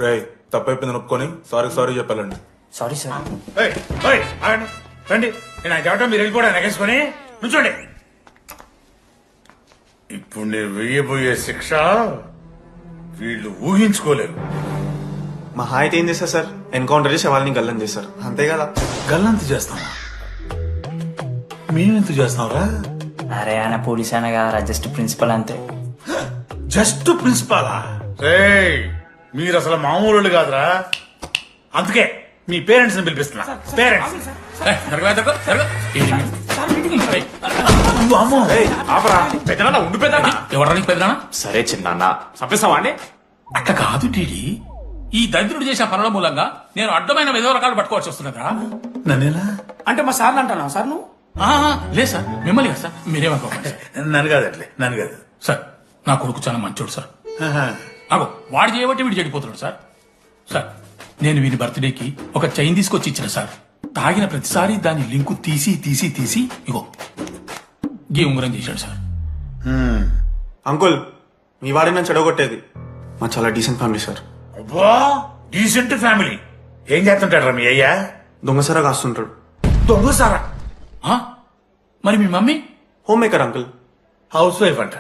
రేయ్ తప్పైపోయింది ఒప్పుకొని సారీ చెప్పాలండి. Sorry sir. రండి నేను ఆయన చెప్పడం మీరు వెళ్ళిపోవడానికి ఎగేసుకొని నుంచోండి. ఇప్పుడు నేను వెయ్యబోయే శిక్ష వీళ్ళు ఊహించుకోలేరు. మా హాయితే ఏం చేస్తారు సార్? ఎన్కౌంటర్ చేసి వాళ్ళని గల్లం చేస్తారు, అంతే కదా? గల్లంత చేస్తాం మేమెంత చేస్తాంరా? అరే ఆయన పోలీస్ ఆయన కదా, జస్ట్ ప్రిన్సిపల్ అంతే. జస్ట్ ప్రిన్సిపాలా? మీరు అసలు మామూలు కాదురా. అందుకే మీ పేరెంట్స్ ని పిలిపిస్తున్నా. పేరెంట్స్ సరే చిన్న చంపేస్తావా అండి? అట్లా కాదు టీడీ, ఈ దరిద్రుడు చేసిన పనుల మూలంగా నేను అడ్డమైన ఏదో రకాలు పట్టుకోవాల్సి వస్తున్నదా? నన్నేలా అంటే మా సార్ అంటున్నా సార్ నువ్వు? లేదు సార్, మిమ్మల్ని కదా సార్, మీరేమనుకోకండి. నన్ను కాదు అట్లే, నన్ను కాదు సార్. నా కొడుకు చాలా మంచోడు సార్. అగో వాడు చేయబట్టి వీడు చెడిపోతున్నాడు సార్. సార్ నేను వీని బర్త్డేకి ఒక చైన్ తీసుకొచ్చి ఇచ్చిన సార్. తాగిన ప్రతిసారి దాని లింకు తీసి ఇగో గీ ఉంగరం చేశాడు సార్. అంకుల్, మీ వాడిని నన్ను చెడగొట్టేది. మా చాలా డీసెంట్ ఫ్యామిలీ సార్. అబ్బా డీసెంట్ ఫ్యామిలీ. ఏం చేస్తుంటాడు మీ అయ్యా? దొంగసరా కాస్తుంటాడు. దొంగసారా? మరి మీ mummy? Homemaker uncle, housewife అంట.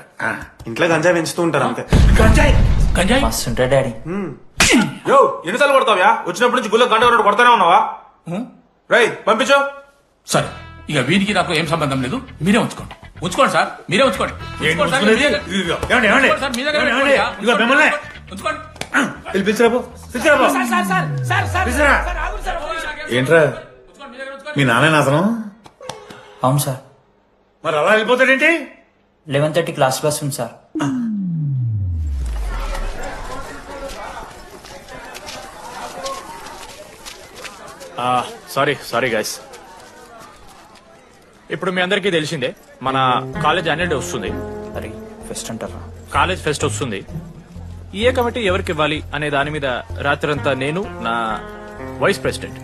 ఇంట్లో గంజాయి పెంచుతూ ఉంటారు అంతే. గంజాయి గంజాయి మస్తు ఉంటాడు డాడీ. యో ఎన్నిసార్లు కొడతావ్యా? వచ్చినప్పటి నుంచి గుళ్ళ గంట ఉన్నట్టు కొడతానే ఉన్నావా? రై పంపించు. సరే ఇక వీరికి నాకు ఏం సంబంధం లేదు, మీరే ఉంచుకోండి. ఉంచుకోండి సార్, మీరే ఉంచుకోండి. ఉంచుకోండి సార్, మీ దగ్గర- సార్, మీ దగ్గర పెట్టుకోండి. ఉంచుకోండి. ఏంట్రా ఉంచుకోండి, మీ దగ్గర ఉంచుకోండి. మీ నాన్న అతను? అవును సార్. మరి అలా వెళ్ళిపోతాడేంటి? 11:30 క్లాస్ బస్ ఉంది సార్. Sorry guys. ఇప్పుడు మీ అందరికీ తెలిసిందే మన కాలేజ్ యాన్యువల్ డే వస్తుంది. అరే ఫెస్ట్ అంటారా? కాలేజ్ ఫెస్ట్ వస్తుంది. ఏ కమిటీ ఎవరికి ఇవ్వాలి అనే దాని మీద రాత్రంతా నేను నా వైస్ ప్రెసిడెంట్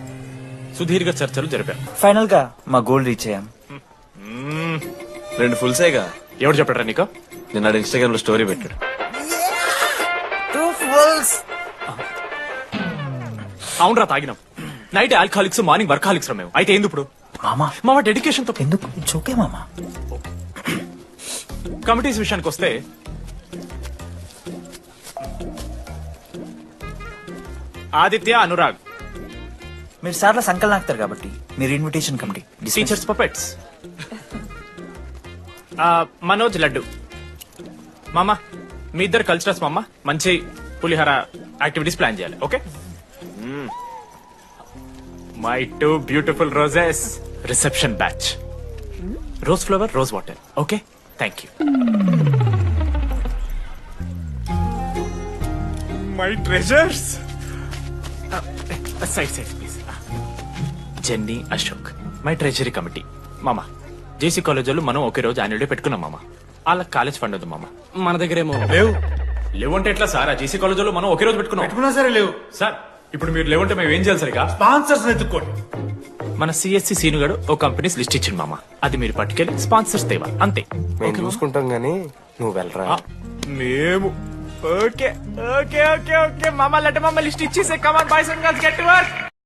సుదీర్ఘ చర్చలు జరిపాను. ఫైనల్ గా మా గోల్ రీచ్ అయ్యాం. 2 ఫుల్సేగా. ఎవరు చెప్పారా నీకు? నిన్న ఇన్స్టాగ్రామ్ లో స్టోరీ పెట్టాడు. అవునరా తాగినాం. నైట్ ఆల్కహాలిక్స్, మార్నింగ్ వర్కాలిక్స్ రా మేము. అయితే ఏంది ఇప్పుడు? మామా డెడికేషన్ తో ఎందుకు? ఇట్స్ ఓకే మామా. కమిటీస్ విషయానికి వస్తే ఆదిత్య, అనురాగ్ మీరు సార్ల సంకల్ నాకుతారు కాబట్టి మీరు invitation committee. Teachers puppets. Manoj, laddu. మామ మీ ఇద్దరు కల్చరల్స్ మామ. మంచి పులిహార యాక్టివిటీస్ ప్లాన్ చేయాలి. Okay? My 2 beautiful roses. Reception batch. Rose flower, rose water. Okay, thank you. My treasures. Side please. Jenny, Ashok my treasury committee. మామ జేసీ కాలేజ్ వాళ్ళు మనం ఒకే రోజు యాన్యువల్ డే పెట్టుకున్నాం మామ. వాళ్ళకి కాలేజ్ ఫండ్ ఉంది మామ. మన దగ్గర ఏమో లేవంటే ఎట్లా సార్? ఆ జేసీ కాలేజ్ వాళ్ళు మనం ఒకే రోజు పెట్టుకున్నా సరే లేవు సార్. ఇప్పుడు మీరు లేవంటే మేము ఏం చేయాలి సరిగా? స్పాన్సర్స్ ఎత్తుక్కోండి. మన సిఎస్సి సీనుగాడు ఓ కంపెనీస్ లిస్ట్ ఇచ్చింది మామ. అది మీరు పట్టుకెళ్ళి స్పాన్సర్స్ తేవా, అంతే. మేము చూసుకుంటాం గానీ నువ్వు వెళ్ళరా. మేము ఓకే ఓకే ఓకే ఓకే మామ. లెట్ మామ లిస్ట్ ఇచ్చేసే. Come on boys and girls, get to work.